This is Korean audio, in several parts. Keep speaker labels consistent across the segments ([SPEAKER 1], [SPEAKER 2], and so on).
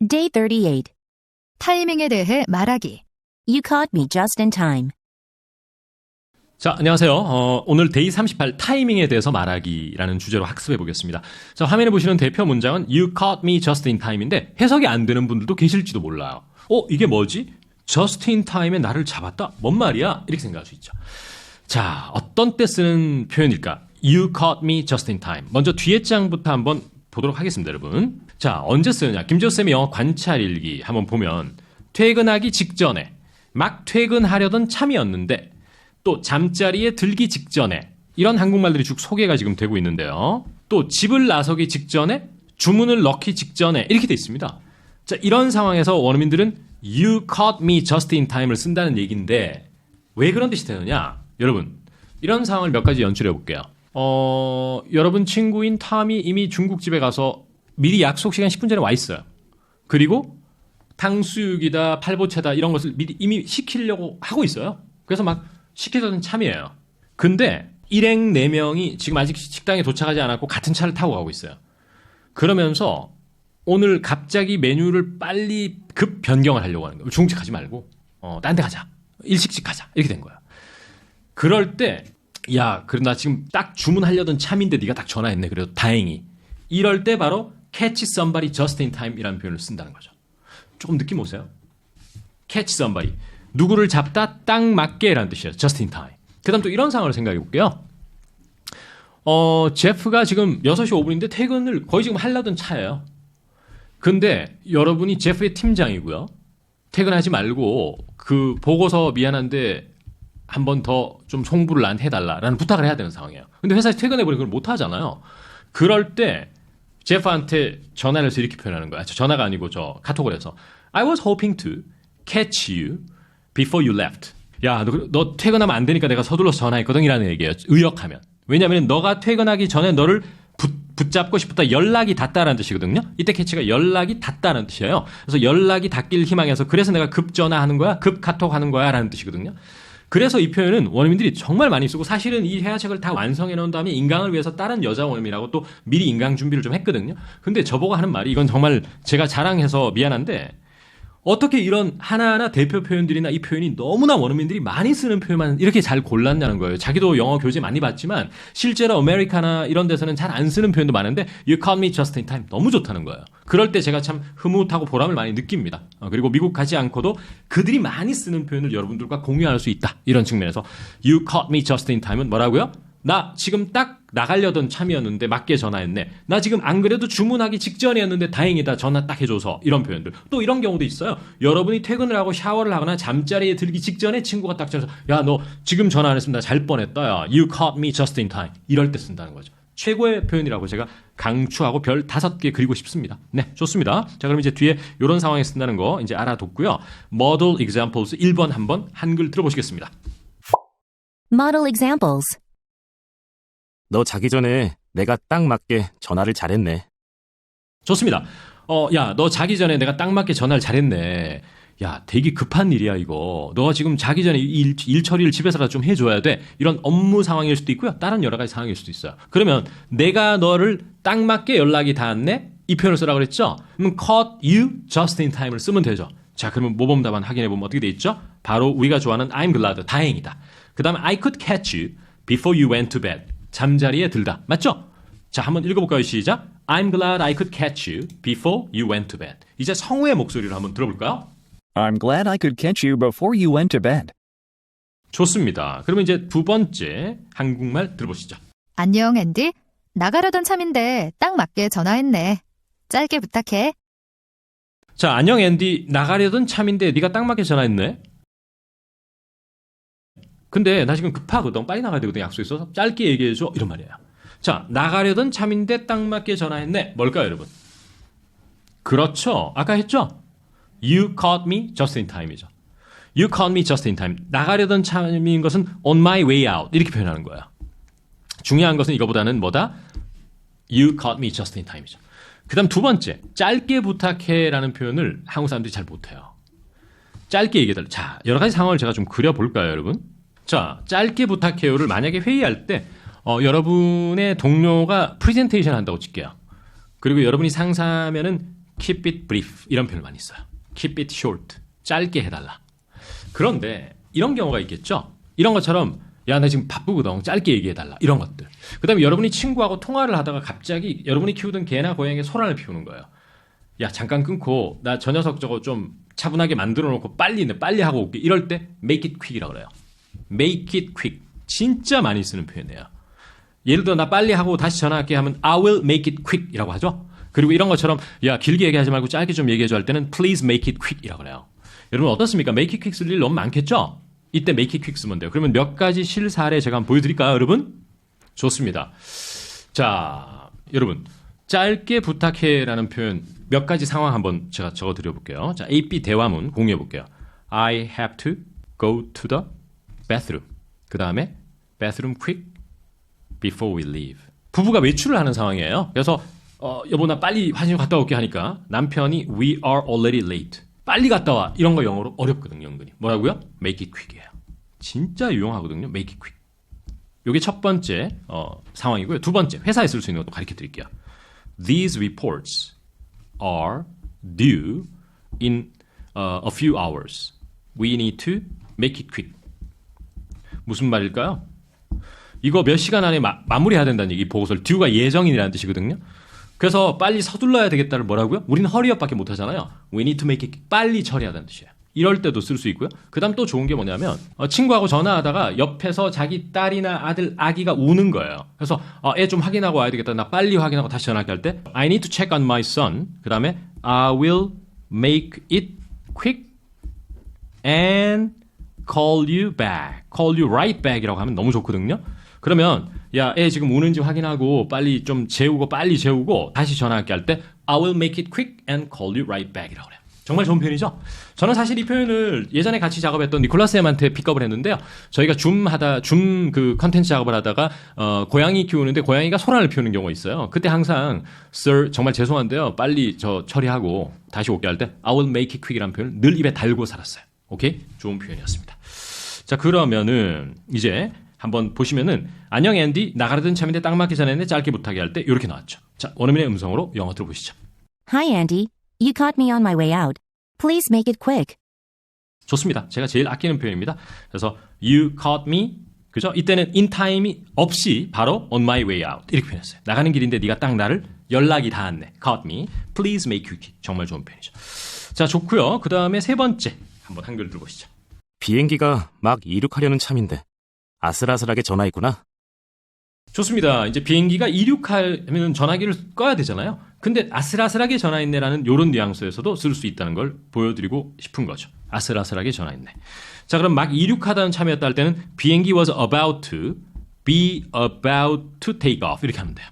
[SPEAKER 1] Day 38.
[SPEAKER 2] 타이밍에 대해 말하기.
[SPEAKER 1] You caught me just in time.
[SPEAKER 3] 자, 안녕하세요. 오늘 데이 38 타이밍에 대해서 말하기라는 주제로 학습해 보겠습니다. 자, 화면에 보시는 대표 문장은 You caught me just in time인데 해석이 안 되는 분들도 계실지도 몰라요. 이게 뭐지? just in time에 나를 잡았다? 뭔 말이야? 이렇게 생각할 수 있죠. 자, 어떤 때 쓰는 표현일까? You caught me just in time. 먼저 뒤에 장부터 한번 보도록 하겠습니다, 여러분. 자, 언제 쓰느냐? 김지호쌤의 영어 관찰일기 한번 보면 퇴근하기 직전에 막 퇴근하려던 참이었는데 또 잠자리에 들기 직전에 이런 한국말들이 쭉 소개가 지금 되고 있는데요. 또 집을 나서기 직전에 주문을 넣기 직전에 이렇게 돼 있습니다. 자, 이런 상황에서 원어민들은 You caught me just in time을 쓴다는 얘기인데 왜 그런 뜻이 되느냐? 여러분, 이런 상황을 몇 가지 연출해 볼게요. 여러분 친구인 탐이 이미 중국집에 가서 미리 약속 시간 10분 전에 와 있어요. 그리고 탕수육이다, 팔보채다 이런 것을 미리 이미 시키려고 하고 있어요. 그래서 막 시키던 참이에요. 근데 일행 4명이 지금 아직 식당에 도착하지 않았고 같은 차를 타고 가고 있어요. 그러면서 오늘 갑자기 메뉴를 빨리 급 변경을 하려고 하는 거예요. 중국집 가지 말고 딴 데 가자. 일식집 가자. 이렇게 된 거야. 그럴 때 야, 그래 나 지금 딱 주문하려던 참인데 네가 딱 전화했네. 그래도 다행히. 이럴 때 바로 catch somebody just in time이라는 표현을 쓴다는 거죠. 조금 느낌 오세요? catch somebody. 누구를 잡다 딱 맞게라는 뜻이에요. just in time. 그 다음 또 이런 상황을 생각해 볼게요. 제프가 지금 6시 5분인데 퇴근을 거의 지금 하려던 차예요. 근데 여러분이 제프의 팀장이고요. 퇴근하지 말고 그 보고서 미안한데 한 번 더 좀 송부를 나한테 해달라라는 부탁을 해야 되는 상황이에요. 근데 회사에서 퇴근해버리면 그걸 못 하잖아요. 그럴 때 제프한테 전화를 해서 이렇게 표현하는 거야. 전화가 아니고 카톡을 해서 I was hoping to catch you before you left. 야, 너 퇴근하면 안 되니까 내가 서둘러서 전화했거든 이라는 얘기예요. 의역하면. 왜냐하면 너가 퇴근하기 전에 너를 붙잡고 싶었다 연락이 닿다라는 뜻이거든요. 이때 캐치가 연락이 닿다라는 뜻이에요. 그래서 연락이 닿길 희망해서 그래서 내가 급 전화하는 거야, 급 카톡 하는 거야 라는 뜻이거든요. 그래서 이 표현은 원어민들이 정말 많이 쓰고 사실은 이 회화책을 다 완성해 놓은 다음에 인강을 위해서 다른 여자 원어민이라고 또 미리 인강 준비를 좀 했거든요. 근데 저보고 하는 말이 이건 정말 제가 자랑해서 미안한데 어떻게 이런 하나하나 대표 표현들이나 이 표현이 너무나 원어민들이 많이 쓰는 표현만 이렇게 잘 골랐냐는 거예요. 자기도 영어 교재 많이 봤지만 실제로 아메리카나 이런 데서는 잘 안 쓰는 표현도 많은데 You caught me just in time 너무 좋다는 거예요. 그럴 때 제가 참 흐뭇하고 보람을 많이 느낍니다. 그리고 미국 가지 않고도 그들이 많이 쓰는 표현을 여러분들과 공유할 수 있다. 이런 측면에서 You caught me just in time은 뭐라고요? 나 지금 딱 나가려던 참이었는데 맞게 전화했네. 나 지금 안 그래도 주문하기 직전이었는데 다행이다. 전화 딱 해줘서. 이런 표현들. 또 이런 경우도 있어요. 여러분이 퇴근을 하고 샤워를 하거나 잠자리에 들기 직전에 친구가 딱 전화해서 야, 너 지금 전화 안 했으면 나 잘 뻔했다. 야, You caught me just in time. 이럴 때 쓴다는 거죠. 최고의 표현이라고 제가 강추하고 별 5개 그리고 싶습니다. 네, 좋습니다. 자, 그럼 이제 뒤에 이런 상황에 쓴다는 거 이제 알아뒀고요. Model examples 1번 한번 한글 들어보시겠습니다.
[SPEAKER 1] Model examples.
[SPEAKER 4] 너 자기 전에 내가 딱 맞게 전화를 잘했네.
[SPEAKER 3] 좋습니다. 야, 너 자기 전에 내가 딱 맞게 전화를 잘했네. 야, 되게 급한 일이야, 이거. 너가 지금 자기 전에 일 처리를 집에서라도 좀 해줘야 돼. 이런 업무 상황일 수도 있고요. 다른 여러 가지 상황일 수도 있어요. 그러면 내가 너를 딱 맞게 연락이 닿았네? 이 표현을 쓰라고 그랬죠? 그럼 caught you just in time을 쓰면 되죠. 자, 그러면 모범 답안 확인해보면 어떻게 돼 있죠? 바로 우리가 좋아하는 I'm glad, 다행이다. 그 다음에 I could catch you before you went to bed. 잠자리에 들다. 맞죠? 자, 한번 읽어볼까요? 시작. I'm glad I could catch you before you went to bed. 이제 성우의 목소리를 한번 들어볼까요?
[SPEAKER 5] I'm glad I could catch you before you went to bed.
[SPEAKER 3] 좋습니다. 그러면 이제 두 번째 한국말 들어보시죠.
[SPEAKER 2] 안녕, 앤디. 나가려던 참인데 딱 맞게 전화했네. 짧게 부탁해.
[SPEAKER 3] 자, 안녕 앤디. 나가려던 참인데 네가 딱 맞게 전화했네. 근데 나 지금 급하거든. 빨리 나가야 되거든. 약속 있어서. 짧게 얘기해줘. 이런 말이에요. 자, 나가려던 참인데 딱 맞게 전화했네. 뭘까요, 여러분? 그렇죠. 아까 했죠? You caught me just in time이죠. You caught me just in time. 나가려던 참인 것은 on my way out. 이렇게 표현하는 거예요. 중요한 것은 이거보다는 뭐다? You caught me just in time이죠. 그 다음 두 번째. 짧게 부탁해라는 표현을 한국 사람들이 잘 못해요. 짧게 얘기해달라. 자, 여러 가지 상황을 제가 좀 그려볼까요, 여러분? 자, 짧게 부탁해요를 만약에 회의할 때 여러분의 동료가 프레젠테이션 한다고 칠게요. 그리고 여러분이 상사면은 keep it brief 이런 표현을 많이 써요. keep it short. 짧게 해달라. 그런데 이런 경우가 있겠죠. 이런 것처럼 야, 나 지금 바쁘거든. 짧게 얘기해달라. 이런 것들. 그 다음에 여러분이 친구하고 통화를 하다가 갑자기 여러분이 키우던 개나 고양이에 소란을 피우는 거예요. 야, 잠깐 끊고 나 저 녀석 저거 좀 차분하게 만들어 놓고 빨리 하고 올게. 이럴 때 make it quick이라고 그래요. make it quick. 진짜 많이 쓰는 표현이에요. 예를 들어 나 빨리 하고 다시 전화할게 하면 I will make it quick 이라고 하죠. 그리고 이런 것처럼 야, 길게 얘기하지 말고 짧게 좀 얘기해줘 할 때는 please make it quick 이라고 그래요. 여러분 어떻습니까? make it quick 쓸 일 너무 많겠죠? 이때 make it quick 쓰면 돼요. 그러면 몇 가지 실사례 제가 한번 보여드릴까요, 여러분? 좋습니다. 자, 여러분 짧게 부탁해라는 표현 몇 가지 상황 한번 제가 적어드려볼게요. 자, A, B 대화문 공유해볼게요. I have to go to the bathroom. 그 다음에 bathroom quick before we leave. 부부가 외출을 하는 상황이에요. 그래서 여보 나 빨리 화장실 갔다 올게 하니까 남편이 we are already late. 빨리 갔다 와. 이런 거 영어로 어렵거든요, 은근히. 뭐라고요? make it quick이에요. 진짜 유용하거든요. make it quick. 이게 첫 번째 상황이고요. 두 번째, 회사에 쓸 수 있는 것도 가르쳐 드릴게요. These reports are due in a few hours. We need to make it quick. 무슨 말일까요? 이거 몇 시간 안에 마무리해야 된다는 얘기, 보고서를. due가 예정이라는 뜻이거든요. 그래서 빨리 서둘러야 되겠다를 뭐라고요? 우리는 hurryup밖에 못하잖아요. We need to make it 빨리 처리하다는 뜻이에요. 이럴 때도 쓸 수 있고요. 그 다음 또 좋은 게 뭐냐면 친구하고 전화하다가 옆에서 자기 딸이나 아들, 아기가 우는 거예요. 그래서 애 좀 확인하고 와야 되겠다. 나 빨리 확인하고 다시 전화할게 할 때 I need to check on my son. 그 다음에 I will make it quick and call you back. call you right back이라고 하면 너무 좋거든요. 그러면 야, 애 지금 우는지 확인하고 빨리 좀 재우고 다시 전화할게 할 때 I will make it quick and call you right back이라고 그래요. 정말 좋은 표현이죠? 저는 사실 이 표현을 예전에 같이 작업했던 니콜라스 쌤한테 픽업을 했는데요. 저희가 줌 그 컨텐츠 작업을 하다가 고양이 키우는데 고양이가 소란을 피우는 경우가 있어요. 그때 항상 Sir 정말 죄송한데요. 빨리 저 처리하고 다시 올게 할 때 I will make it quick이라는 표현을 늘 입에 달고 살았어요. 오케이? 좋은 표현이었습니다. 자, 그러면은 이제 한번 보시면은 안녕 앤디, 나가려던 참인데 딱 맞기 전에 짧게 부탁해 할 때 이렇게 나왔죠. 자, 원어민의 음성으로 영어 들어보시죠.
[SPEAKER 1] Hi, Andy. You caught me on my way out. Please make it quick.
[SPEAKER 3] 좋습니다. 제가 제일 아끼는 표현입니다. 그래서 you caught me, 그죠? 이때는 in time이 없이 바로 on my way out 이렇게 표현했어요. 나가는 길인데 네가 딱 나를 연락이 닿았네. caught me. Please make it quick. 정말 좋은 표현이죠. 자, 좋고요. 그 다음에 세 번째 한번 한글 들어보시죠.
[SPEAKER 4] 비행기가 막 이륙하려는 참인데 아슬아슬하게 전화했구나.
[SPEAKER 3] 좋습니다. 이제 비행기가 이륙하면 전화기를 꺼야 되잖아요. 근데 아슬아슬하게 전화했네라는 이런 뉘앙스에서도 쓸 수 있다는 걸 보여드리고 싶은 거죠. 아슬아슬하게 전화했네. 자, 그럼 막 이륙하다는 참이었다 할 때는 비행기 was about to be about to take off 이렇게 하면 돼요.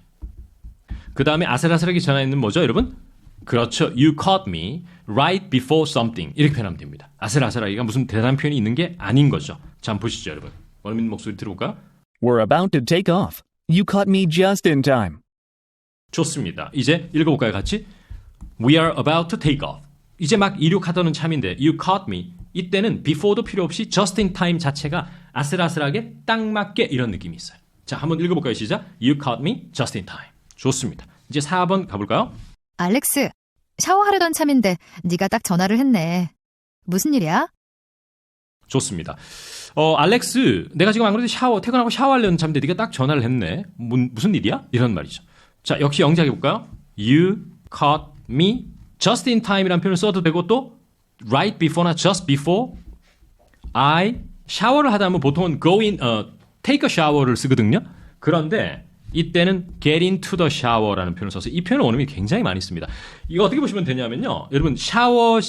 [SPEAKER 3] 그 다음에 아슬아슬하게 전화했는 뭐죠, 여러분? 그렇죠. You caught me right before something 이렇게 표현하면 됩니다. 아슬아슬하게가 무슨 대단한 표현이 있는 게 아닌 거죠. 자, 한번 보시죠, 여러분. 원어민 목소리 들어볼까요?
[SPEAKER 5] We're about to take off. You caught me just in time.
[SPEAKER 3] 좋습니다. 이제 읽어볼까요, 같이? We are about to take off. 이제 막 이륙하던 참인데 You caught me. 이때는 before도 필요 없이 just in time 자체가 아슬아슬하게 딱 맞게 이런 느낌이 있어요. 자, 한번 읽어볼까요, 시작? You caught me just in time. 좋습니다. 이제 4번 가볼까요?
[SPEAKER 2] 알렉스, 샤워하려던 참인데 네가 딱 전화를 했네. 무슨 일이야?
[SPEAKER 3] 좋습니다. 알렉스, 내가 지금 안 그래도 퇴근하고 샤워하려는 참인데 네가 딱 전화를 했네. 무슨 일이야? 이런 말이죠. 자, 역시 영작해볼까요? You caught me just in time이라는 표현을 써도 되고 또 right before나 just before I 샤워를 하다 하면 보통은 go in, take a shower를 쓰거든요. 그런데 이때는 get into the shower라는 표현을 써서 이 표현을 원어민이 굉장히 많이 씁니다. 이거 어떻게 보시면 되냐면요. 여러분 샤워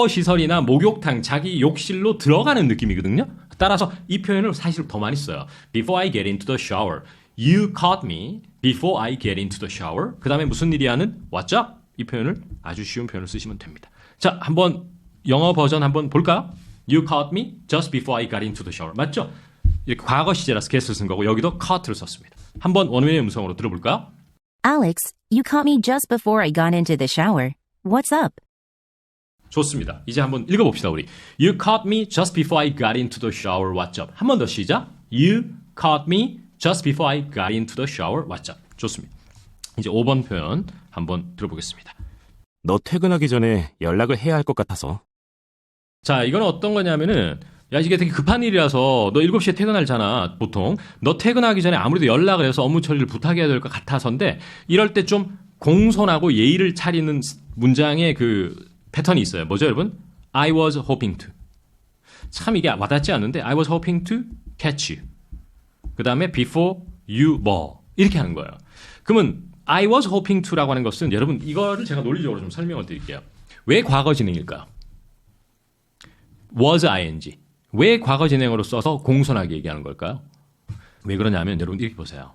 [SPEAKER 3] 시설이나 목욕탕, 자기 욕실로 들어가는 느낌이거든요. 따라서 이 표현을 사실 더 많이 써요. Before I get into the shower. You caught me before I get into the shower. 그 다음에 무슨 일이 하는 What's up? 이 표현을 아주 쉬운 표현을 쓰시면 됩니다. 자, 한번 영어 버전 한번 볼까요? You caught me just before I got into the shower. 맞죠? 이렇게 과거 시제라서 get을 쓴 거고 여기도 caught를 썼습니다. 한번 원어민의 음성으로 들어볼까요?
[SPEAKER 1] Alex, you caught me just before I got into the shower. What's up?
[SPEAKER 3] 좋습니다. 이제 한번 읽어봅시다, 우리. You caught me just before I got into the shower. What's up? 한 번 더 시작. You caught me just before I got into the shower. What's up? 좋습니다. 이제 5번 표현 한번 들어보겠습니다.
[SPEAKER 4] 너 퇴근하기 전에 연락을 해야 할 것 같아서.
[SPEAKER 3] 자, 이건 어떤 거냐면은 야, 이게 되게 급한 일이라서 너 7시에 퇴근하잖아, 보통. 너 퇴근하기 전에 아무래도 연락을 해서 업무 처리를 부탁해야 될 것 같아서인데 이럴 때 좀 공손하고 예의를 차리는 문장의 그 패턴이 있어요. 뭐죠, 여러분? I was hoping to. 참 이게 와닿지 않는데 I was hoping to catch you. 그 다음에 before you more. 이렇게 하는 거예요. 그러면 I was hoping to라고 하는 것은 여러분 이거를 제가 논리적으로 좀 설명을 드릴게요. 왜 과거 진행일까요? was ing. 왜 과거 진행으로 써서 공손하게 얘기하는 걸까요? 왜 그러냐면 여러분 이렇게 보세요.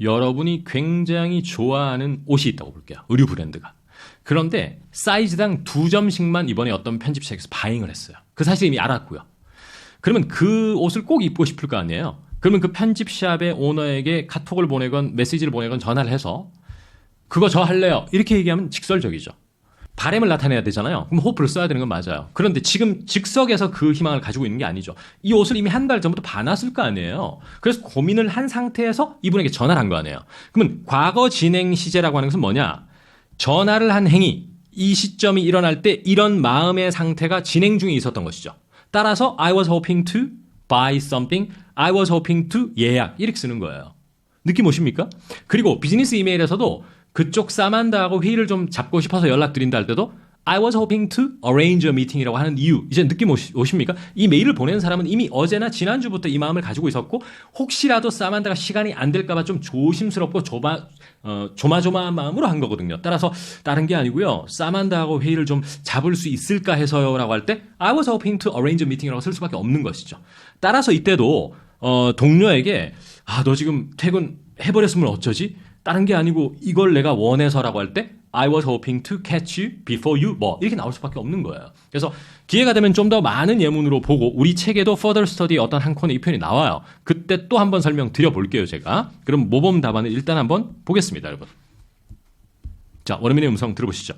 [SPEAKER 3] 여러분이 굉장히 좋아하는 옷이 있다고 볼게요. 의류 브랜드가. 그런데 사이즈당 2점씩만 이번에 어떤 편집책에서 바잉을 했어요. 그 사실 이미 알았고요. 그러면 그 옷을 꼭 입고 싶을 거 아니에요. 그러면 그 편집샵의 오너에게 카톡을 보내건 메시지를 보내건 전화를 해서 그거 저 할래요. 이렇게 얘기하면 직설적이죠. 바램을 나타내야 되잖아요. 그럼 호프를 써야 되는 건 맞아요. 그런데 지금 즉석에서 그 희망을 가지고 있는 게 아니죠. 이 옷을 이미 한 달 전부터 봐놨을 거 아니에요. 그래서 고민을 한 상태에서 이분에게 전화를 한 거 아니에요. 그러면 과거 진행 시제라고 하는 것은 뭐냐? 전화를 한 행위, 이 시점이 일어날 때 이런 마음의 상태가 진행 중에 있었던 것이죠. 따라서 I was hoping to buy something, I was hoping to 예약 이렇게 쓰는 거예요. 느낌 오십니까? 그리고 비즈니스 이메일에서도 그쪽 사만다하고 회의를 좀 잡고 싶어서 연락드린다 할 때도 I was hoping to arrange a meeting이라고 하는 이유. 이제 느낌 오십니까? 이 메일을 보낸 사람은 이미 어제나 지난주부터 이 마음을 가지고 있었고 혹시라도 사만다가 시간이 안 될까 봐 좀 조심스럽고 조마조마한 마음으로 한 거거든요. 따라서 다른 게 아니고요. 사만다하고 회의를 좀 잡을 수 있을까 해서요 라고 할 때 I was hoping to arrange a meeting이라고 쓸 수밖에 없는 것이죠. 따라서 이때도 동료에게 너 지금 퇴근해버렸으면 어쩌지? 다른 게 아니고 이걸 내가 원해서라고 할 때 I was hoping to catch you before you 뭐 이렇게 나올 수밖에 없는 거예요. 그래서 기회가 되면 좀 더 많은 예문으로 보고 우리 책에도 further study 어떤 한 콘에 이 표현이 나와요. 그때 또 한번 설명드려 볼게요, 제가. 그럼 모범 답안을 일단 한번 보겠습니다, 여러분. 자, 원어민의 음성 들어보시죠.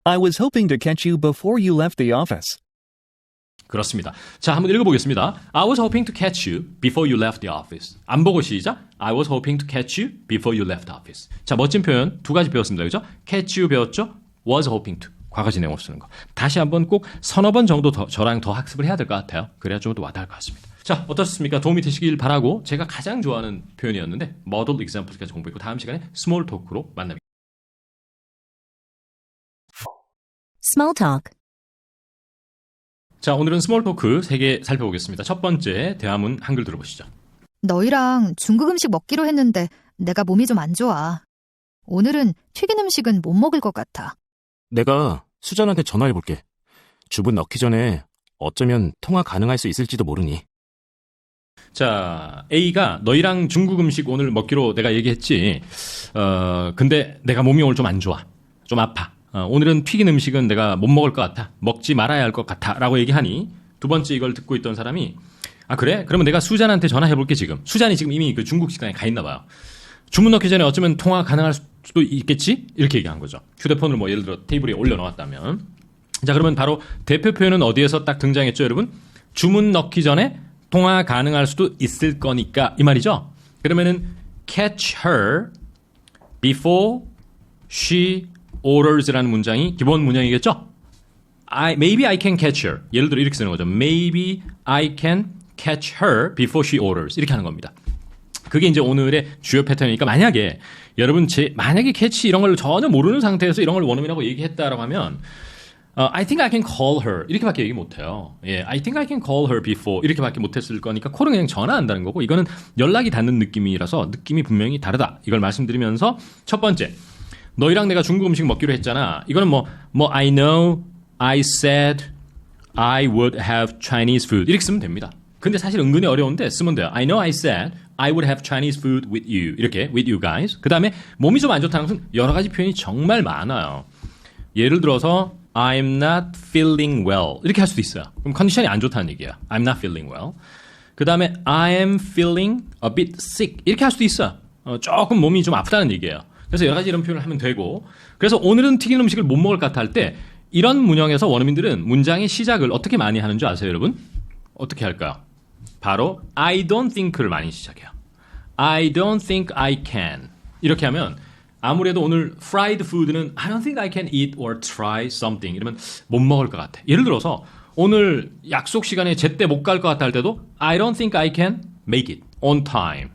[SPEAKER 5] I was hoping to catch you before you left the office.
[SPEAKER 3] 그렇습니다. 자, 한번 읽어보겠습니다. I was hoping to catch you before you left the office. 안 보고 시작. I was hoping to catch you before you left the office. 자, 멋진 표현 두 가지 배웠습니다. 그죠? catch you 배웠죠? was hoping to. 과거 진행으로 쓰는 거. 다시 한번 꼭 서너 번 정도 저랑 더 학습을 해야 될 것 같아요. 그래야 좀 더 와닿을 것 같습니다. 자, 어떻습니까? 도움이 되시길 바라고 제가 가장 좋아하는 표현이었는데 model examples까지 공부했고 다음 시간에 스몰 토크로 만나뵙겠습니다.
[SPEAKER 1] Small talk.
[SPEAKER 3] 자, 오늘은 스몰 토크 3개 살펴보겠습니다. 첫 번째, 대화문 한글 들어보시죠.
[SPEAKER 2] 너희랑 중국 음식 먹기로 했는데 내가 몸이 좀 안 좋아. 오늘은 튀긴 음식은 못 먹을 것 같아.
[SPEAKER 4] 내가 수잔한테 전화해볼게. 주문 넣기 전에 어쩌면 통화 가능할 수 있을지도 모르니.
[SPEAKER 3] 자, A가 너희랑 중국 음식 오늘 먹기로 내가 얘기했지. 근데 내가 몸이 오늘 좀 안 좋아. 좀 아파. 오늘은 튀긴 음식은 내가 못 먹을 것 같아. 먹지 말아야 할 것 같아. 라고 얘기하니 두 번째 이걸 듣고 있던 사람이 그래? 그러면 내가 수잔한테 전화해볼게 지금. 수잔이 지금 이미 그 중국 식당에 가 있나 봐요. 주문 넣기 전에 어쩌면 통화 가능할 수도 있겠지? 이렇게 얘기한 거죠. 휴대폰을 뭐 예를 들어 테이블 위에 올려놓았다면. 자, 그러면 바로 대표 표현은 어디에서 딱 등장했죠, 여러분? 주문 넣기 전에 통화 가능할 수도 있을 거니까 이 말이죠. 그러면은 catch her before she orders라는 문장이 기본 문장이겠죠? Maybe I can catch her. 예를 들어 이렇게 쓰는 거죠. Maybe I can catch her before she orders. 이렇게 하는 겁니다. 그게 이제 오늘의 주요 패턴이니까 만약에 여러분 만약에 catch 이런 걸 전혀 모르는 상태에서 이런 걸 원어민하고 얘기했다라고 하면 I think I can call her 이렇게밖에 얘기 못해요. 예, I think I can call her before 이렇게밖에 못했을 거니까 콜은 그냥 전화한다는 거고 이거는 연락이 닿는 느낌이라서 느낌이 분명히 다르다. 이걸 말씀드리면서 첫 번째 너희랑 내가 중국 음식 먹기로 했잖아. 이거는 뭐 I know I said I would have Chinese food 이렇게 쓰면 됩니다. 근데 사실 은근히 어려운데 쓰면 돼요. I know I said I would have Chinese food with you 이렇게 with you guys. 그 다음에 몸이 좀 안 좋다는 것은 여러 가지 표현이 정말 많아요. 예를 들어서 I'm not feeling well 이렇게 할 수도 있어요. 그럼 컨디션이 안 좋다는 얘기야. I'm not feeling well. 그 다음에 I am feeling a bit sick 이렇게 할 수도 있어요. 조금 몸이 좀 아프다는 얘기예요. 그래서 여러 가지 이런 표현을 하면 되고 그래서 오늘은 튀긴 음식을 못 먹을 것 같아 할 때 이런 문형에서 원어민들은 문장의 시작을 어떻게 많이 하는 줄 아세요, 여러분? 어떻게 할까요? 바로 I don't think를 많이 시작해요. I don't think I can 이렇게 하면 아무래도 오늘 fried food는 I don't think I can eat or try something 이러면 못 먹을 것 같아. 예를 들어서 오늘 약속 시간에 제때 못 갈 것 같다 할 때도 I don't think I can make it on time.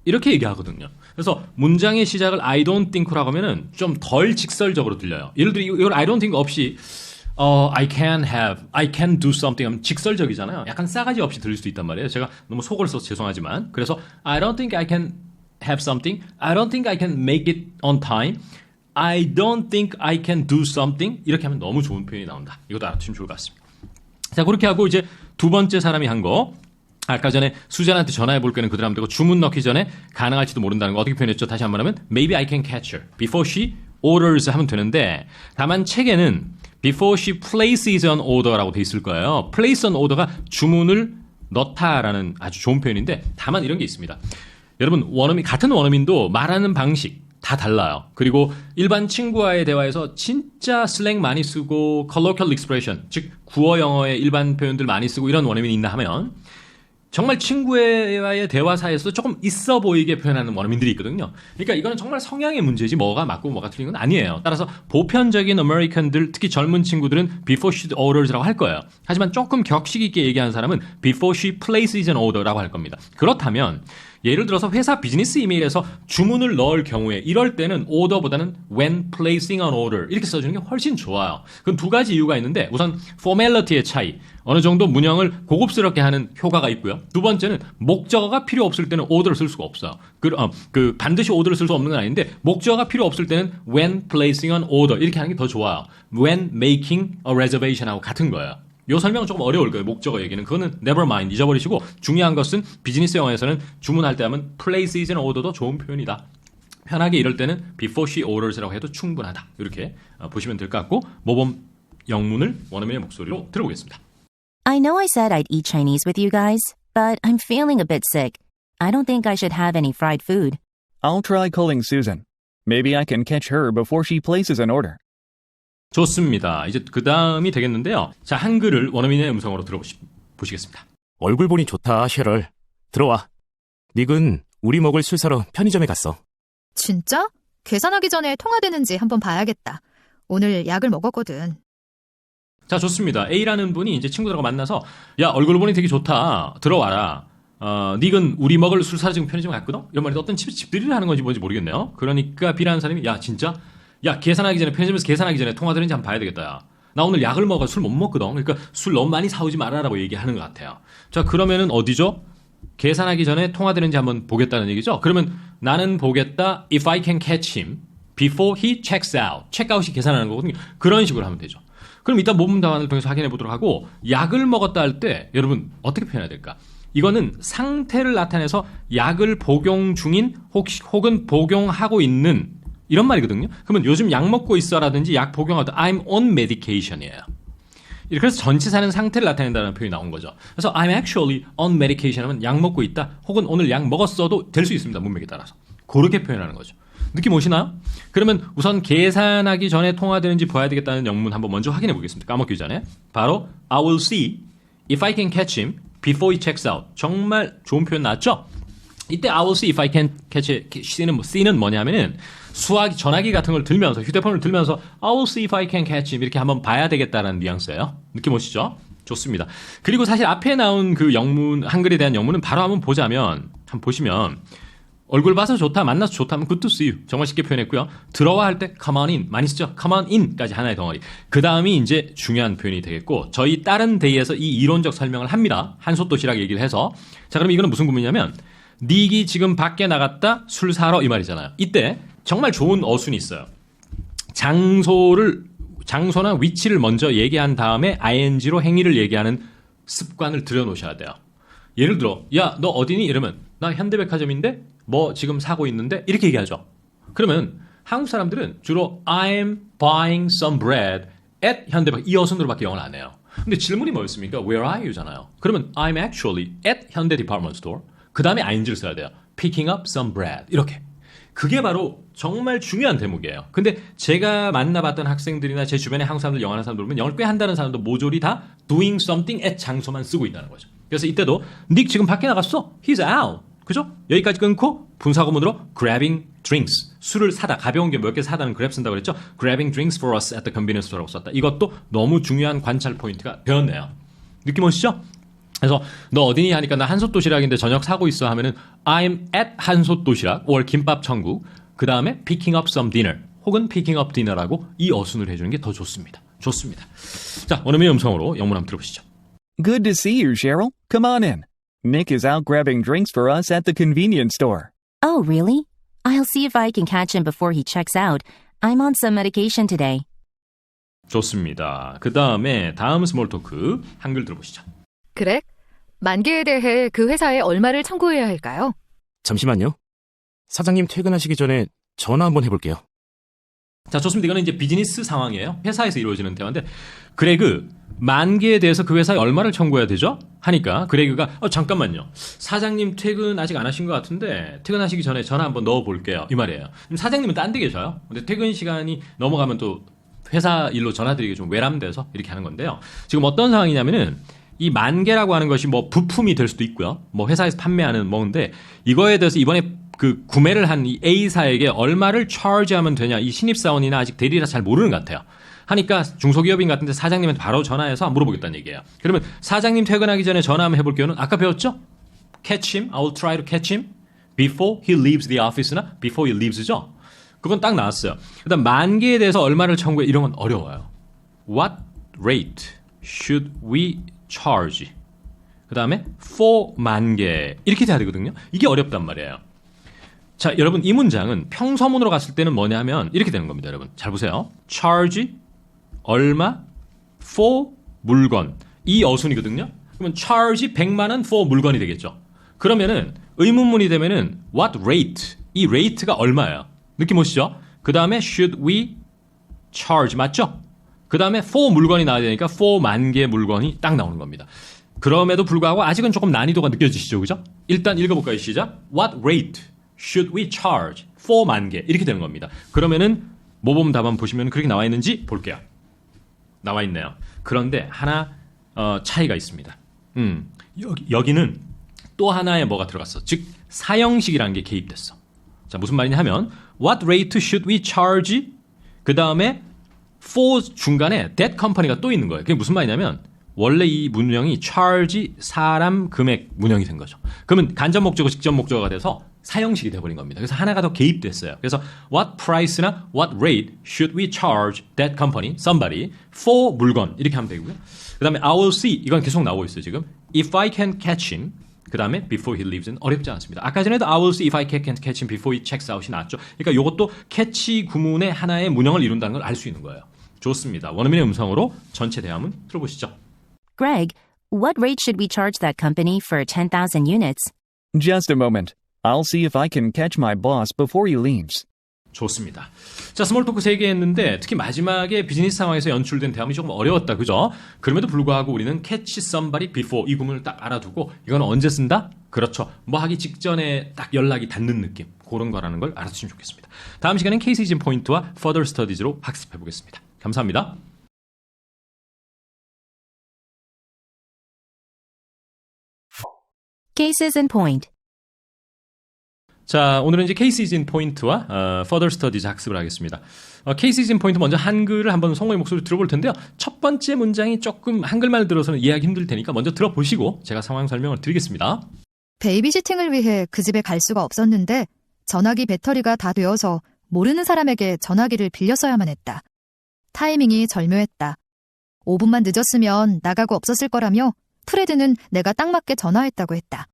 [SPEAKER 3] 이렇게 얘기하거든요. 그래서 문장의 시작을 I don't think라고 하면은 좀 덜 직설적으로 들려요. 예를 들어 이걸 I don't think 없이 I can do something 하면 직설적이잖아요. 약간 싸가지 없이 들릴 수 있단 말이에요. 제가 너무 속을 써서 죄송하지만 그래서 I don't think I can have something. I don't think I can make it on time. I don't think I can do something. 이렇게 하면 너무 좋은 표현이 나온다. 이것도 알아두시면 좋을 것 같습니다. 자, 그렇게 하고 이제 두 번째 사람이 한 거. 아까 전에 수잔한테 전화해 볼 거는 그대로 하면 되고 주문 넣기 전에 가능할지도 모른다는 거 어떻게 표현했죠? 다시 한번 하면 Maybe I can catch her before she orders 하면 되는데 다만 책에는 before she places an order라고 돼 있을 거예요. place an order가 주문을 넣다라는 아주 좋은 표현인데 다만 이런 게 있습니다. 여러분 같은 원어민도 말하는 방식 다 달라요. 그리고 일반 친구와의 대화에서 진짜 슬랭 많이 쓰고 colloquial expression 즉 구어 영어의 일반 표현들 많이 쓰고 이런 원어민이 있나 하면 정말 친구와의 대화 사이에서 조금 있어 보이게 표현하는 원어민들이 있거든요. 그러니까 이거는 정말 성향의 문제지 뭐가 맞고 뭐가 틀린 건 아니에요. 따라서 보편적인 아메리칸들 특히 젊은 친구들은 before she orders라고 할 거예요. 하지만 조금 격식 있게 얘기하는 사람은 before she places an order라고 할 겁니다. 그렇다면 예를 들어서 회사 비즈니스 이메일에서 주문을 넣을 경우에 이럴 때는 order보다는 when placing an order 이렇게 써주는 게 훨씬 좋아요. 그건 두 가지 이유가 있는데 우선 formality의 차이 어느 정도 문형을 고급스럽게 하는 효과가 있고요. 두 번째는 목적어가 필요 없을 때는 order를 쓸 수가 없어요. 반드시 order를 쓸 수 없는 건 아닌데 목적어가 필요 없을 때는 when placing an order 이렇게 하는 게 더 좋아요. when making a reservation하고 같은 거예요. 이 설명은 조금 어려울 거예요. 목적어 얘기는. 그거는 never mind. 잊어버리시고 중요한 것은 비즈니스 영어에서는 주문할 때 하면 places in order도 좋은 표현이다. 편하게 이럴 때는 before she orders라고 해도 충분하다. 이렇게 보시면 될 것 같고 모범 영문을 원어민의 목소리로 들어보겠습니다.
[SPEAKER 1] I know I said I'd eat Chinese with you guys, but I'm feeling a bit sick. I don't think I should have any fried food.
[SPEAKER 5] I'll try calling Susan. Maybe I can catch her before she places an order.
[SPEAKER 3] 좋습니다. 이제 그 다음이 되겠는데요. 자, 한글을 원어민의 음성으로 들어보시겠습니다.
[SPEAKER 4] 얼굴 보니 좋다, 셰럴. 들어와. 닉은 우리 먹을 술 사러 편의점에 갔어.
[SPEAKER 2] 진짜? 계산하기 전에 통화되는지 한번 봐야겠다. 오늘 약을 먹었거든.
[SPEAKER 3] 자, 좋습니다. A라는 분이 이제 친구들하고 만나서 야, 얼굴 보니 되게 좋다. 들어와라. 닉은 우리 먹을 술 사러 지금 편의점 갔거든? 이런 말이 어떤 집들이를 하는 건지 뭔지 모르겠네요. 그러니까 B라는 사람이 야, 진짜? 야, 계산하기 전에 편의점에서 계산하기 전에 통화되는지 한번 봐야 되겠다. 야. 나 오늘 약을 먹어 술 못 먹거든. 그러니까 술 너무 많이 사오지 말아라고 얘기하는 것 같아요. 자, 그러면은 어디죠? 계산하기 전에 통화되는지 한번 보겠다는 얘기죠. 그러면 나는 보겠다. If I can catch him before he checks out. 체크아웃이 계산하는 거거든요. 그런 식으로 하면 되죠. 그럼 이따 모범 답안을 통해서 확인해 보도록 하고 약을 먹었다 할 때 여러분 어떻게 표현해야 될까? 이거는 상태를 나타내서 약을 복용 중인 혹은 복용하고 있는 이런 말이거든요. 그러면 요즘 약 먹고 있어라든지 약 복용하다 I'm on medication이에요. 그래서 전치사는 상태를 나타낸다는 표현이 나온 거죠. 그래서 I'm actually on medication 하면 약 먹고 있다. 혹은 오늘 약 먹었어도 될 수 있습니다. 문맥에 따라서. 그렇게 표현하는 거죠. 느낌 오시나요? 그러면 우선 계산하기 전에 통화되는지 봐야 되겠다는 영문 한번 먼저 확인해 보겠습니다. 까먹기 전에. 바로 I will see if I can catch him before he checks out. 정말 좋은 표현 나왔죠? 이때 I will see if I can catch him. C는 뭐냐면은 전화기 같은 걸 들면서 휴대폰을 들면서 I will see if I can catch him 이렇게 한번 봐야 되겠다라는 뉘앙스예요. 느낌 오시죠? 좋습니다. 그리고 사실 앞에 나온 그 영문 한글에 대한 영문은 바로 한번 보시면 얼굴 봐서 좋다, 만나서 좋다 하면 good to see you. 정말 쉽게 표현했고요. 들어와 할 때 come on in 많이 쓰죠. come on in까지 하나의 덩어리. 그 다음이 이제 중요한 표현이 되겠고 저희 다른 데이에서 이 이론적 설명을 합니다. 한솥도시락 얘기를 해서 자 그럼 이거는 무슨 구문이냐면 닉이 지금 밖에 나갔다 술 사러 이 말이잖아요. 이때 정말 좋은 어순이 있어요. 장소나 위치를 먼저 얘기한 다음에 ing로 행위를 얘기하는 습관을 들여놓으셔야 돼요. 예를 들어 야 너 어디니? 이러면 나 현대백화점인데 뭐 지금 사고 있는데 이렇게 얘기하죠. 그러면 한국 사람들은 주로 I'm buying some bread at 현대백화점 이 어순으로밖에 영어를 안 해요. 근데 질문이 뭐였습니까? Where are you잖아요. 그러면 I'm actually at 현대 디파트먼트 스토어 그 다음에 ing를 써야 돼요. Picking up some bread 이렇게. 그게 바로 정말 중요한 대목이에요. 근데 제가 만나봤던 학생들이나 제 주변에 한국 사람들 영어하는 사람들 보면 영어를 꽤 한다는 사람도 모조리 다 doing something at 장소만 쓰고 있다는 거죠. 그래서 이때도 닉 지금 밖에 나갔어. He's out. 그죠? 여기까지 끊고 분사구문으로 grabbing drinks. 술을 사다. 가벼운 게 몇 개 사다는 grab 쓴다고 그랬죠? grabbing drinks for us at the convenience store라고 썼다. 이것도 너무 중요한 관찰 포인트가 되었네요. 느낌 오시죠? 그래서 너 어디니 하니까 나 한솥 도시락인데 저녁 사고 있어 하면은 I'm at 한솥 도시락 or 김밥 천국. 그 다음에 picking up some dinner 혹은 picking up dinner라고 이 어순을 해주는 게 더 좋습니다. 좋습니다. 자, 원어민의 음성으로 영문 한번 들어보시죠.
[SPEAKER 5] Good to see you, Cheryl. Come on in. Nick is out grabbing drinks for us at the convenience store.
[SPEAKER 1] Oh, really? I'll see if I can catch him before he checks out. I'm on some medication today.
[SPEAKER 3] 좋습니다. 그 다음에 다음 스몰 토크 한글 들어보시죠.
[SPEAKER 2] 그래? 만기에 대해 그 회사에 얼마를 청구해야 할까요?
[SPEAKER 4] 잠시만요. 사장님 퇴근하시기 전에 전화 한번 해볼게요.
[SPEAKER 3] 자, 좋습니다. 이거는 이제 비즈니스 상황이에요. 회사에서 이루어지는 대화인데 그레그 만기에 대해서 그 회사에 얼마를 청구해야 되죠? 하니까 그레그가 잠깐만요. 사장님 퇴근 아직 안 하신 것 같은데 퇴근하시기 전에 전화 한번 넣어볼게요. 이 말이에요. 사장님은 딴 데 계셔요. 근데 퇴근 시간이 넘어가면 또 회사 일로 전화드리기 좀 외람돼서 이렇게 하는 건데요. 지금 어떤 상황이냐면은 이 만개라고 하는 것이 뭐 부품이 될 수도 있고요. 뭐 회사에서 판매하는 뭐인데 이거에 대해서 이번에 그 구매를 한 이 A사에게 얼마를 charge하면 되냐 이 신입사원이나 아직 대리라 잘 모르는 것 같아요. 하니까 중소기업인 같은데 사장님한테 바로 전화해서 물어보겠다는 얘기예요. 그러면 사장님 퇴근하기 전에 전화 한번 해볼게요는 아까 배웠죠? Catch him, I will try to catch him before he leaves the office나 before he leaves죠? 그건 딱 나왔어요. 그다음 만개에 대해서 얼마를 청구해 이런 건 어려워요. What rate should we charge? 그 다음에 for 만개 이렇게 돼야 되거든요. 이게 어렵단 말이에요. 자, 여러분 이 문장은 평서문으로 갔을 때는 뭐냐면 이렇게 되는 겁니다. 여러분 잘 보세요. charge 얼마 for 물건 이 어순이거든요. 그러면 charge 100만 원 for 물건이 되겠죠. 그러면은 의문문이 되면은 what rate 이 rate가 얼마예요. 느낌 오시죠? 그 다음에 should we charge 맞죠? 그 다음에 for 물건이 나와야 되니까 for 만 개 물건이 딱 나오는 겁니다. 그럼에도 불구하고 아직은 조금 난이도가 느껴지시죠? 그죠? 일단 읽어볼까요? 시작. What rate should we charge for 만 개 이렇게 되는 겁니다. 그러면은 모범 답안 보시면 그렇게 나와 있는지 볼게요. 나와 있네요. 그런데 하나 차이가 있습니다. 여기는 또 하나의 뭐가 들어갔어. 즉 사형식이라는 게 개입됐어. 자, 무슨 말이냐 하면 What rate should we charge? 그 다음에 for 중간에 that company가 또 있는 거예요. 그게 무슨 말이냐면 원래 이 문형이 charge 사람 금액 문형이 된 거죠. 그러면 간접 목적어 직접 목적어가 돼서 사형식이 돼버린 겁니다. 그래서 하나가 더 개입됐어요. 그래서 what price나 what rate should we charge that company, somebody, for 물건 이렇게 하면 되고요. 그 다음에 I will see 이건 계속 나오고 있어요. 지금 if I can catch him 그 다음에 before he leaves는 어렵지 않습니다. 아까 전에도 I will see if I can catch him before he checks out이 나왔죠. 그러니까 이것도 catch 구문의 하나의 문형을 이룬다는 걸 알 수 있는 거예요. 좋습니다. 원어민의 음성으로 전체 대화문 들어보시죠.
[SPEAKER 1] Greg, what rate should we charge that company for 10,000 units?
[SPEAKER 5] Just a moment. I'll see if I can catch my boss before he leaves.
[SPEAKER 3] 좋습니다. 자, 스몰 토크 3개 했는데 특히 마지막에 비즈니스 상황에서 연출된 대화문이 조금 어려웠다. 그죠? 그럼에도 불구하고 우리는 catch somebody before 이 구문을 딱 알아두고 이건 언제 쓴다? 그렇죠. 뭐 하기 직전에 딱 연락이 닿는 느낌. 그런 거라는 걸 알아두시면 좋겠습니다. 다음 시간엔 케이스 인 포인트와 further studies로 학습해 보겠습니다. 감사합니다.
[SPEAKER 1] Cases in point.
[SPEAKER 3] 자, 오늘은 이제 Cases in Point와 Further Studies 학습을 하겠습니다. Cases in Point 먼저 한글을 한번 성우의 목소리로 들어볼 텐데요. 첫 번째 문장이 조금 한글말 들어서는 이해하기 힘들 테니까 먼저 들어보시고 제가 상황 설명을 드리겠습니다.
[SPEAKER 2] 베이비시팅을 위해 그 집에 갈 수가 없었는데 전화기 배터리가 다 되어서 모르는 사람에게 전화기를 빌렸어야만 했다. 타이밍이 절묘했다. 5분만 늦었으면 나가고 없었을 거라며 프레드는 내가 딱 맞게 전화했다고 했다.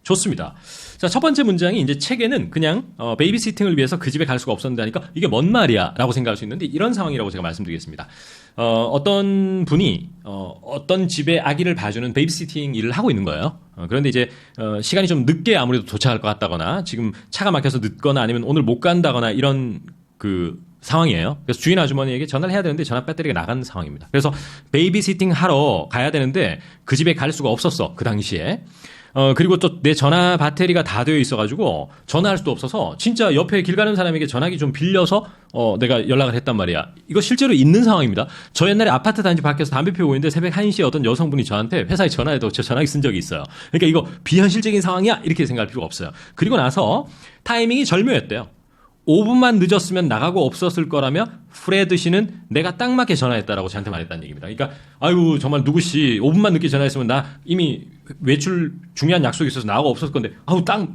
[SPEAKER 3] 좋습니다. 자, 첫 번째 문장이 이제 책에는 그냥 베이비시팅을 위해서 그 집에 갈 수가 없었는데 하니까 이게 뭔 말이야 라고 생각할 수 있는데 이런 상황이라고 제가 말씀드리겠습니다. 어떤 분이 어떤 집에 아기를 봐주는 베이비시팅 일을 하고 있는 거예요. 그런데 이제 시간이 좀 늦게 아무래도 도착할 것 같다거나 지금 차가 막혀서 늦거나 아니면 오늘 못 간다거나 이런 그 상황이에요. 그래서 주인 아주머니에게 전화를 해야 되는데 전화 배터리가 나간 상황입니다. 그래서 베이비시팅 하러 가야 되는데 그 집에 갈 수가 없었어. 그 당시에. 그리고 또 내 전화 배터리가 다 되어 있어가지고 전화할 수도 없어서 진짜 옆에 길 가는 사람에게 전화기 좀 빌려서 내가 연락을 했단 말이야. 이거 실제로 있는 상황입니다. 저 옛날에 아파트 단지 밖에서 담배 피우고 있는데 새벽 1시에 어떤 여성분이 저한테 회사에 전화해도 제 전화기 쓴 적이 있어요. 그러니까 이거 비현실적인 상황이야 이렇게 생각할 필요가 없어요. 그리고 나서 타이밍이 절묘했대요. 5분만 늦었으면 나가고 없었을 거라며 프레드 씨는 내가 딱 맞게 전화했다라고 저한테 말했다는 얘기입니다. 그러니까 아유 정말 누구씨 5분만 늦게 전화했으면 나 이미 외출 중요한 약속이 있어서 나가고 없었을 건데 아우 딱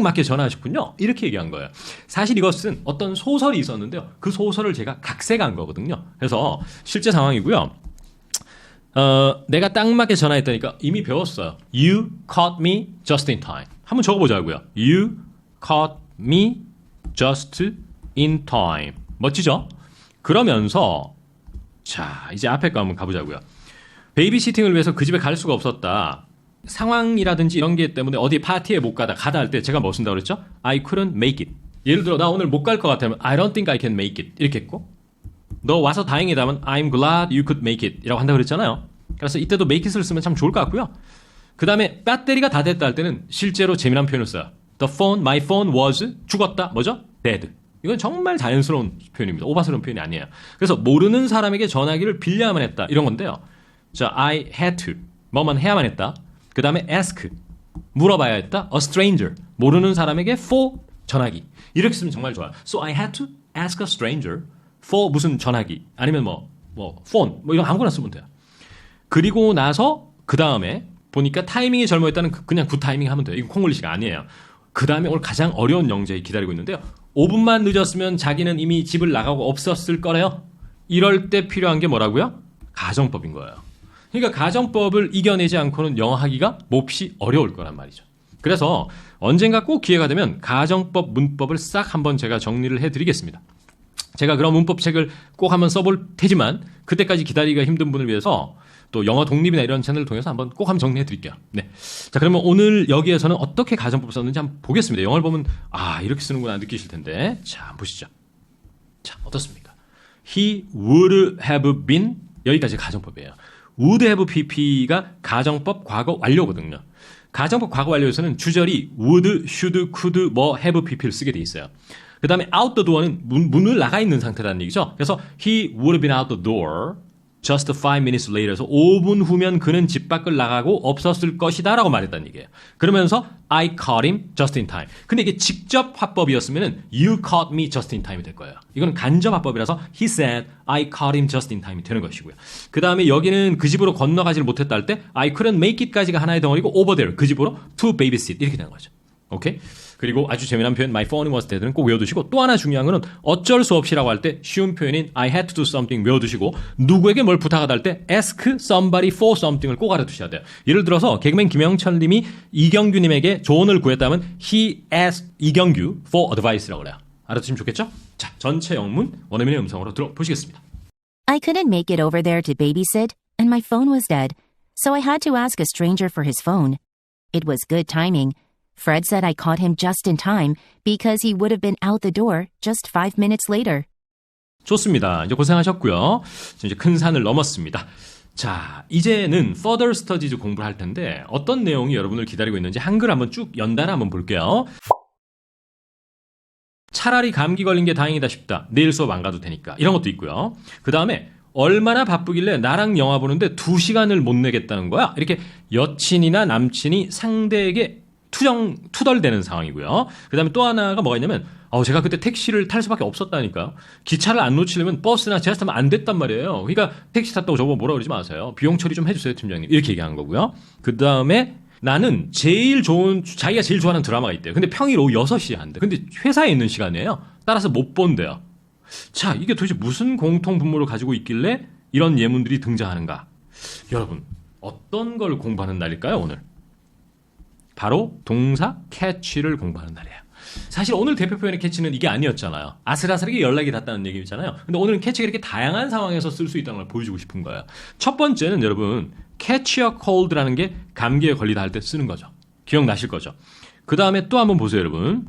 [SPEAKER 3] 맞게 전화하셨군요. 이렇게 얘기한 거예요. 사실 이것은 어떤 소설이 있었는데요. 그 소설을 제가 각색한 거거든요. 그래서 실제 상황이고요. 내가 딱 맞게 전화했다니까 이미 배웠어요. You caught me just in time. 한번 적어보자고요. You caught me just in time. 멋지죠? 그러면서 자 이제 앞에 거 한번 가보자고요. 베이비시팅을 위해서 그 집에 갈 수가 없었다. 상황이라든지 이런 게 때문에 어디 파티에 못 가다 할 때 제가 뭐 쓴다고 그랬죠? I couldn't make it. 예를 들어 나 오늘 못 갈 것 같으면 I don't think I can make it 이렇게 했고 너 와서 다행이다면 I'm glad you could make it 이라고 한다고 그랬잖아요. 그래서 이때도 make it을 쓰면 참 좋을 것 같고요. 그 다음에 배터리가 다 됐다 할 때는 실제로 재미난 표현을 써요. The phone, my phone was 죽었다. 뭐죠? dead. 이건 정말 자연스러운 표현입니다. 오바스러운 표현이 아니에요. 그래서 모르는 사람에게 전화기를 빌려야만 했다. 이런 건데요. 자, I had to. 뭐만 해야만 했다. 그 다음에 ask. 물어봐야 했다. A stranger. 모르는 사람에게 for 전화기. 이렇게 쓰면 정말 좋아요. So I had to ask a stranger for 무슨 전화기. 아니면 phone. 이런 아무거나 쓰면 돼요. 그리고 나서 그 다음에 보니까 타이밍이 젊어했다는 그냥 그 타이밍 하면 돼요. 이거 콩글리시가 아니에요. 그 다음에 오늘 가장 어려운 영역이 기다리고 있는데요. 5분만 늦었으면 자기는 이미 집을 나가고 없었을 거래요. 이럴 때 필요한 게 뭐라고요? 가정법인 거예요. 그러니까 가정법을 이겨내지 않고는 영어하기가 몹시 어려울 거란 말이죠. 그래서 언젠가 꼭 기회가 되면 가정법, 문법을 싹 한번 제가 정리를 해드리겠습니다. 제가 그런 문법책을 꼭 한번 써볼 테지만 그때까지 기다리기가 힘든 분을 위해서 또 영어 독립이나 이런 채널을 통해서 꼭 한번 정리해 드릴게요. 네. 자, 그러면 오늘 여기에서는 어떻게 가정법 썼는지 한번 보겠습니다. 영어를 보면 이렇게 쓰는구나 느끼실 텐데. 자, 한번 보시죠. 자, 어떻습니까? He would have been 여기까지 가정법이에요. would have pp가 가정법 과거 완료거든요. 가정법 과거 완료에서는 주절이 would, should, could, have pp를 쓰게 돼 있어요. 그 다음에 out the door는 문을 나가 있는 상태라는 얘기죠. 그래서 he would have been out the door just 5 minutes later에서 5분 후면 그는 집 밖을 나가고 없었을 것이다 라고 말했다는 얘기예요. 그러면서 I caught him just in time. 근데 이게 직접 화법이었으면 you caught me just in time이 될 거예요. 이건 간접 화법이라서 he said I caught him just in time이 되는 것이고요. 그 다음에 여기는 그 집으로 건너가지를 못했다 할 때 I couldn't make it까지가 하나의 덩어리고 over there 그 집으로 to babysit 이렇게 되는 거죠. 오케이? 그리고 아주 재미난 표현 my phone was dead는 꼭 외워두시고 또 하나 중요한 거는 어쩔 수 없이라고 할 때 쉬운 표현인 I had to do something 외워두시고 누구에게 뭘 부탁하다 할 때 ask somebody for something을 꼭 알아두셔야 돼요. 예를 들어서 개그맨 김영철 님이 이경규 님에게 조언을 구했다면 he asked 이경규 for advice라고 그래요. 알아두시면 좋겠죠? 자, 전체 영문 원어민의 음성으로 들어보시겠습니다.
[SPEAKER 1] I couldn't make it over there to babysit, and my phone was dead, so I had to ask a stranger for his phone. It was good timing. Fred said I caught him just in time because he would have been out the door just 5 minutes later.
[SPEAKER 3] 좋습니다. 이제 고생하셨고요. 이제 큰 산을 넘었습니다. 자, 이제는 further studies 공부를 할 텐데 어떤 내용이 여러분을 기다리고 있는지 한글 한번 쭉 연달아 한번 볼게요. 차라리 감기 걸린 게 다행이다 싶다. 내일 수업 안 가도 되니까. 이런 것도 있고요. 그 다음에 얼마나 바쁘길래 나랑 영화 보는데 2시간을 못 내겠다는 거야. 이렇게 여친이나 남친이 상대에게 투덜대는 상황이고요. 그 다음에 또 하나가 뭐가 있냐면 제가 그때 택시를 탈 수밖에 없었다니까요. 기차를 안 놓치려면 버스나 지하철 타면 안 됐단 말이에요. 그러니까 택시 탔다고 저보고 뭐라 그러지 마세요. 비용 처리 좀 해주세요 팀장님. 이렇게 얘기하는 거고요. 그 다음에 나는 자기가 제일 좋아하는 드라마가 있대요. 근데 평일 오후 6시에 한대. 근데 회사에 있는 시간이에요. 따라서 못 본대요. 자, 이게 도대체 무슨 공통 분모를 가지고 있길래 이런 예문들이 등장하는가? 여러분, 어떤 걸 공부하는 날일까요, 오늘? 바로 동사 catch를 공부하는 날이에요. 사실 오늘 대표 표현의 catch는 이게 아니었잖아요. 아슬아슬하게 연락이 닿았다는 얘기잖아요. 근데 오늘은 catch가 이렇게 다양한 상황에서 쓸 수 있다는 걸 보여주고 싶은 거예요. 첫 번째는 여러분 catch a cold라는 게 감기에 걸리다 할 때 쓰는 거죠. 기억나실 거죠. 그 다음에 또 한번 보세요, 여러분.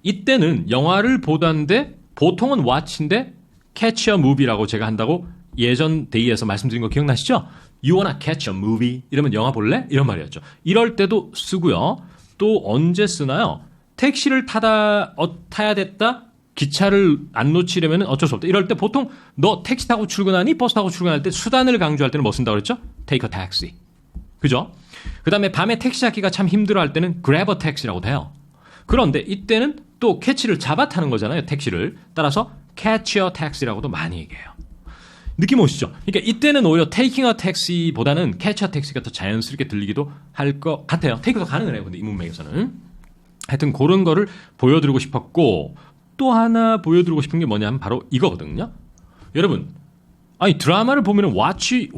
[SPEAKER 3] 이때는 영화를 보던데 보통은 watch인데 catch a movie라고 제가 한다고 예전 데이에서 말씀드린 거 기억나시죠? You wanna catch a movie? 이러면 영화 볼래? 이런 말이었죠. 이럴 때도 쓰고요. 또 언제 쓰나요? 택시를 타야 됐다? 기차를 안 놓치려면 어쩔 수 없다. 이럴 때 보통 너 택시 타고 출근하니? 버스 타고 출근할 때 수단을 강조할 때는 뭐 쓴다고 그랬죠? Take a taxi. 그죠? 그 다음에 밤에 택시 잡기가 참 힘들어 할 때는 grab a taxi라고 돼요. 그런데 이때는 또 캐치를 잡아 타는 거잖아요. 택시를. 따라서 catch a taxi라고도 많이 얘기해요. 느낌 오시죠? 그러니까 이때는 오히려 taking a taxi보다는 catch a taxi가 더 자연스럽게 들리기도 할 것 같아요. take도 가능을 해요. 근데 이 문맥에서는. 하여튼 그런 거를 보여드리고 싶었고 또 하나 보여드리고 싶은 게 뭐냐면 바로 이거거든요. 여러분, 아니 드라마를 보면은 watch a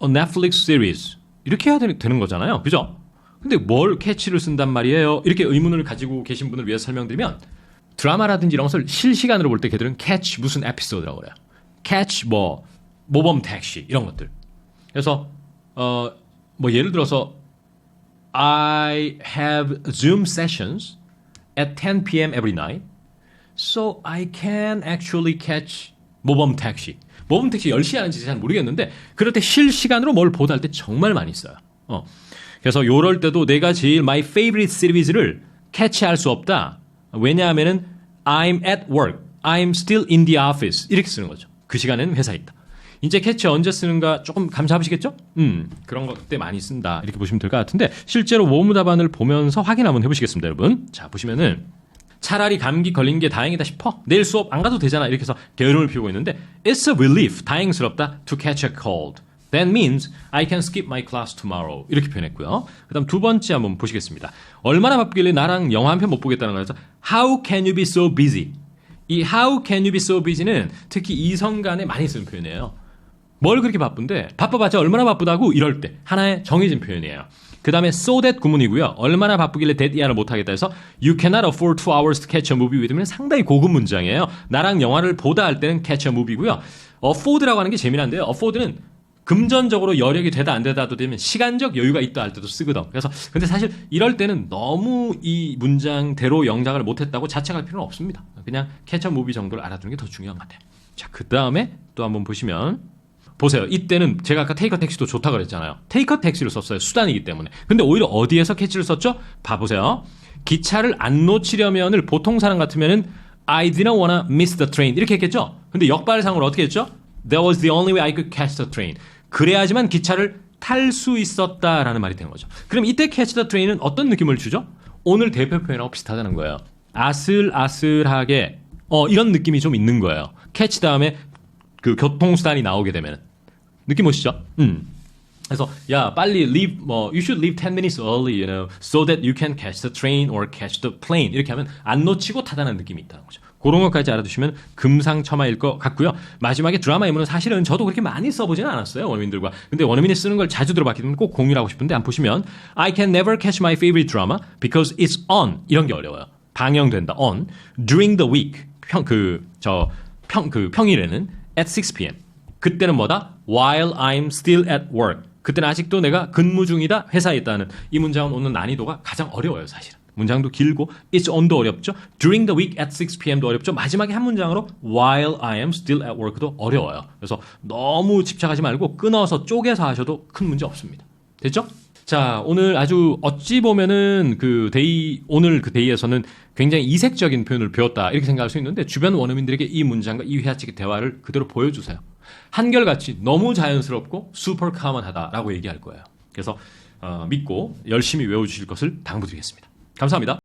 [SPEAKER 3] Netflix series 이렇게 해야 되는 거잖아요. 그죠? 근데 뭘 catch를 쓴단 말이에요? 이렇게 의문을 가지고 계신 분을 위해서 설명드리면 드라마라든지 이런 것을 실시간으로 볼 때 걔들은 catch 무슨 에피소드라고 그래요. catch 뭐 모범 택시 이런 것들. 그래서 뭐 예를 들어서 I have Zoom sessions at 10 p.m. every night, so I can actually catch 모범 택시. 모범 택시 10시에 하는지 잘 모르겠는데 그럴 때 실시간으로 뭘 보다 할 때 정말 많이 써요. 그래서 요럴 때도 내가 제일 my favorite series를 캐치할 수 없다. 왜냐하면은 I'm at work, I'm still in the office 이렇게 쓰는 거죠. 그 시간에는 회사에 있다. 이제 캐치 언제 쓰는가 조금 감 잡으시겠죠? 그런 것 때 많이 쓴다 이렇게 보시면 될 것 같은데 실제로 모음 답안을 보면서 확인 한번 해보시겠습니다, 여러분. 자, 보시면은 차라리 감기 걸린 게 다행이다 싶어. 내일 수업 안 가도 되잖아. 이렇게 해서 게으름을 피우고 있는데 It's a relief, 다행스럽다 to catch a cold. That means I can skip my class tomorrow. 이렇게 표현했고요. 그 다음 두 번째 한번 보시겠습니다. 얼마나 바쁘길래 나랑 영화 한 편 못 보겠다는 거죠. How can you be so busy? 이 how can you be so busy는 특히 이성 간에 많이 쓰는 표현이에요. 뭘 그렇게 바쁜데 바빠봤자 얼마나 바쁘다고 이럴 때 하나의 정해진 표현이에요. 그 다음에 so that 구문이고요. 얼마나 바쁘길래 that 이하를 못하겠다 해서 You cannot afford 2 hours to catch a movie with me는 상당히 고급 문장이에요. 나랑 영화를 보다 할 때는 catch a movie고요. afford라고 하는 게 재미난데요. afford는 금전적으로 여력이 되다 안 되다도 되면 시간적 여유가 있다 할 때도 쓰거든. 그래서 근데 사실 이럴 때는 너무 이 문장대로 영작을 못했다고 자책할 필요는 없습니다. 그냥 catch a movie 정도를 알아두는 게 더 중요한 것 같아요. 자, 그 다음에 또 한번 보시면 보세요. 이때는 제가 아까 테이커 택시도 좋다고 그랬잖아요. 테이커 택시를 썼어요. 수단이기 때문에. 근데 오히려 어디에서 캐치를 썼죠? 봐보세요. 기차를 안 놓치려면을 보통 사람 같으면은 I didn't wanna miss the train 이렇게 했겠죠? 근데 역발상으로 어떻게 했죠? That was the only way I could catch the train. 그래야지만 기차를 탈 수 있었다라는 말이 되는 거죠. 그럼 이때 catch the train은 어떤 느낌을 주죠? 오늘 대표 표현하고 비슷하다는 거예요. 아슬아슬하게 이런 느낌이 좀 있는 거예요. catch 다음에 그 교통수단이 나오게 되면 느낌 오시죠? 그래서 야 빨리 leave you should leave 10 minutes early, you know, so that you can catch the train or catch the plane 이렇게 하면 안 놓치고 타다는 느낌이 있다는 거죠. 그런 것까지 알아두시면 금상첨화일 것 같고요. 마지막에 드라마 예문은 사실은 저도 그렇게 많이 써보지는 않았어요. 원어민들과. 근데 원어민이 쓰는 걸 자주 들어봤기 때문에 꼭 공유를 하고 싶은데 안 보시면 I can never catch my favorite drama because it's on 이런 게 어려워요. 방영된다 on during the week 평일에는 at 6 p.m. 그때는 뭐다? While I'm still at work. 그때는 아직도 내가 근무 중이다. 회사에 있다는 이 문장은 오늘 난이도가 가장 어려워요, 사실은. 문장도 길고 it's on도 어렵죠. During the week at 6 p.m.도 어렵죠. 마지막에 한 문장으로 while I am still at work도 어려워요. 그래서 너무 집착하지 말고 끊어서 쪼개서 하셔도 큰 문제 없습니다. 됐죠? 자, 오늘 아주 어찌 보면은 오늘 그 데이에서는 굉장히 이색적인 표현을 배웠다 이렇게 생각할 수 있는데 주변 원어민들에게 이 문장과 이 회화책의 대화를 그대로 보여주세요. 한결같이 너무 자연스럽고 슈퍼 카먼하다라고 얘기할 거예요. 그래서 믿고 열심히 외워주실 것을 당부드리겠습니다. 감사합니다.